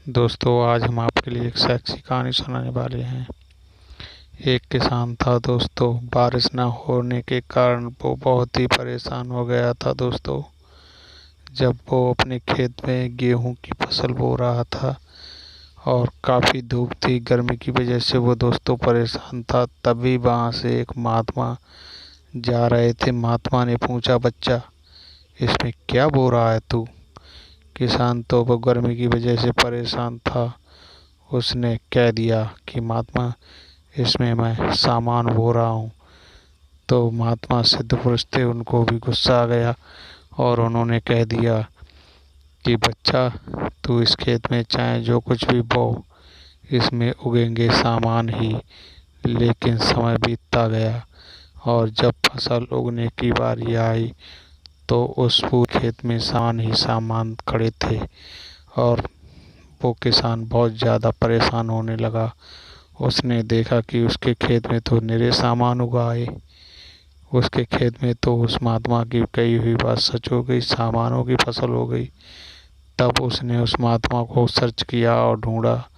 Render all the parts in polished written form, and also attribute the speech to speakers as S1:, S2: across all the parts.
S1: दोस्तों, आज हम आपके लिए एक सेक्सी कहानी सुनाने वाले हैं। एक किसान था दोस्तों। बारिश न होने के कारण वो बहुत ही परेशान हो गया था दोस्तों। जब वो अपने खेत में गेहूं की फसल बो रहा था और काफ़ी धूप थी, गर्मी की वजह से वो दोस्तों परेशान था। तभी वहाँ से एक महात्मा जा रहे थे। महात्मा ने पूछा, बच्चा, इसमें क्या बो रहा है तू? किसान तो वो गर्मी की वजह से परेशान था। उसने कह दिया कि महात्मा, इसमें मैं सामान बो रहा हूँ। तो महात्मा सिद्ध पुरुष थे, उनको भी गुस्सा आ गया और उन्होंने कह दिया कि बच्चा, तू इस खेत में चाहे जो कुछ भी बो, इसमें उगेंगे सामान ही। लेकिन समय बीतता गया और जब फसल उगने की बारी आई तो उस पूरे खेत में सामान ही सामान खड़े थे और वो किसान बहुत ज़्यादा परेशान होने लगा। उसने देखा कि उसके खेत में तो निरे सामान उगाए। उसके खेत में तो उस महात्मा की कही हुई बात सच हो गई, सामानों की फसल हो गई। तब उसने उस महात्मा को सर्च किया और ढूंढा।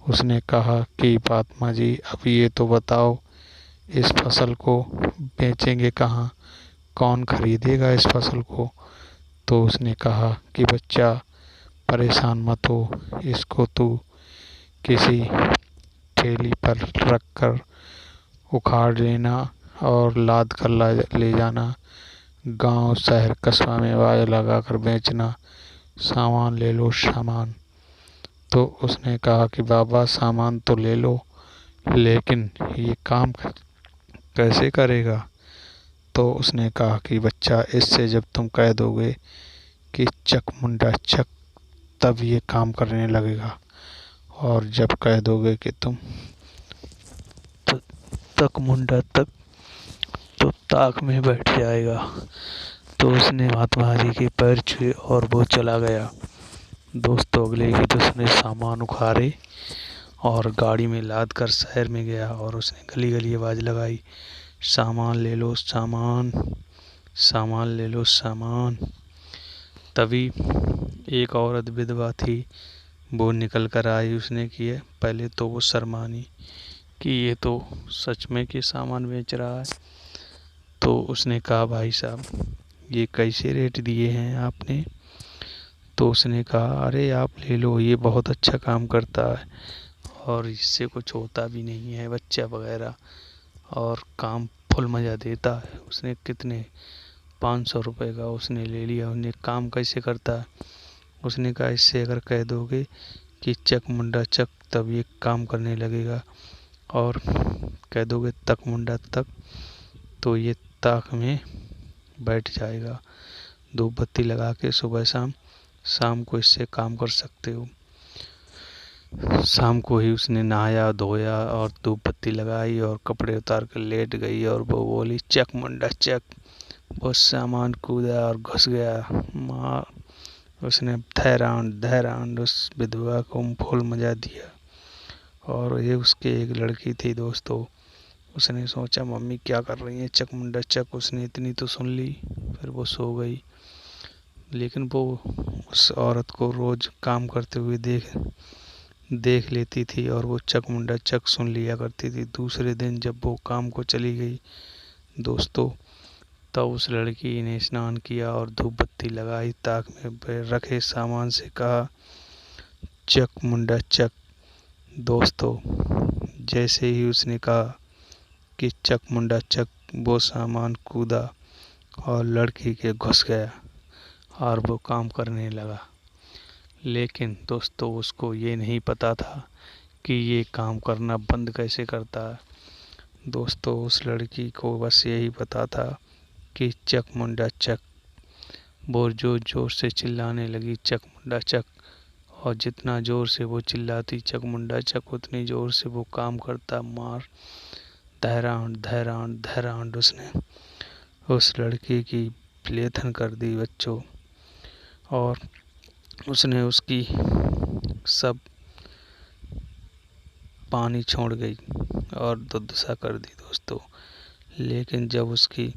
S1: उसने कहा कि महात्मा जी, अब ये तो बताओ, इस फसल को बेचेंगे कहाँ? कौन खरीदेगा इस फसल को? तो उसने कहा कि बच्चा, परेशान मत हो, इसको तू किसी ठेली पर रख कर उखाड़ लेना और लाद कर ले जाना। गांव, शहर, कस्बा में आवाज लगाकर बेचना। सामान ले लो, सामान। तो उसने कहा कि बाबा, सामान तो ले लो, लेकिन ये काम कैसे करेगा? तो उसने कहा कि बच्चा, इससे जब तुम कह दोगे कि चक मुंडा चक, तब ये काम करने लगेगा। और जब कह दोगे कि तुम तक मुंडा तक, तो ताक में बैठ जाएगा। तो उसने महात्मा जी के पैर छुए और वो चला गया। दोस्तों, अगले ही दिन उसने सामान उखाड़े और गाड़ी में लाद कर शहर में गया और उसने गली गली आवाज़ लगाई, सामान ले लो, सामान, सामान ले लो, सामान। तभी एक औरत विधवा थी, वो निकल कर आई। उसने किया, पहले तो वो शर्मानी कि ये तो सच में कि सामान बेच रहा है। तो उसने कहा, भाई साहब, ये कैसे रेट दिए हैं आपने? तो उसने कहा, अरे आप ले लो, ये बहुत अच्छा काम करता है और इससे कुछ होता भी नहीं है बच्चा वगैरह, और काम फुल मज़ा देता है। उसने कितने, 500 रुपये का उसने ले लिया। उसने काम कैसे करता है? उसने कहा, इससे अगर कह दोगे कि चक मुंडा चक, तब ये काम करने लगेगा। और कह दोगे तक मुंडा तक, तो ये ताक में बैठ जाएगा। धूप बत्ती लगा के सुबह शाम, शाम को इससे काम कर सकते हो। शाम को ही उसने नहाया धोया और धूप बत्ती लगाई और कपड़े उतार कर लेट गई और वो बोली, चक मुंडा चक। वो सामान कूदा और घुस गया। माँ, उसने धैरान उस विधवा को फुल मजा दिया। और ये उसके एक लड़की थी दोस्तों। उसने सोचा, मम्मी क्या कर रही है, चक मुंडा चक। उसने इतनी तो सुन ली, फिर वो सो गई। लेकिन वो उस औरत को रोज काम करते हुए देख लेती थी और वो चक मुंडा चक सुन लिया करती थी। दूसरे दिन जब वो काम को चली गई दोस्तों, तब उस लड़की ने स्नान किया और धूप बत्ती लगाई, ताक में रखे सामान से कहा, चक मुंडा चक। दोस्तों, जैसे ही उसने कहा कि चक मुंडा चक, वो सामान कूदा और लड़की के घुस गया और वो काम करने लगा। लेकिन दोस्तों, उसको ये नहीं पता था कि ये काम करना बंद कैसे करता है। दोस्तों, उस लड़की को बस यही पता था कि चक मुंडा चक। वो जोर जोर से चिल्लाने लगी, चक मुंडा चक। और जितना जोर से वो चिल्लाती चक मुंडा चक, उतनी जोर से वो काम करता। मार धैरान धैरान धैरान उसने उस लड़की की लेथन कर दी बच्चों। और उसने उसकी सब पानी छोड़ गई और दुर्दशा कर दी दोस्तों। लेकिन जब उसकी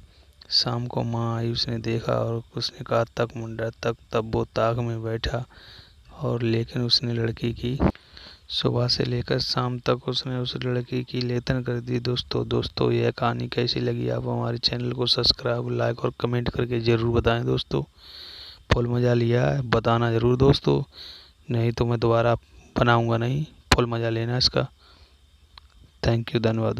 S1: शाम को माँ आई, उसने देखा और उसने कहा, तक मुंडा तक, तब वो ताक में बैठा और लेकिन उसने लड़की की सुबह से लेकर शाम तक उसने उस लड़की की लेतन कर दी। दोस्तों यह कहानी कैसी लगी, आप हमारे चैनल को सब्सक्राइब, लाइक और कमेंट करके ज़रूर बताएं दोस्तों। फुल मज़ा लिया है, बताना ज़रूर दोस्तों, नहीं तो मैं दोबारा बनाऊंगा नहीं। फुल मज़ा लेना इसका। थैंक यू, धन्यवाद।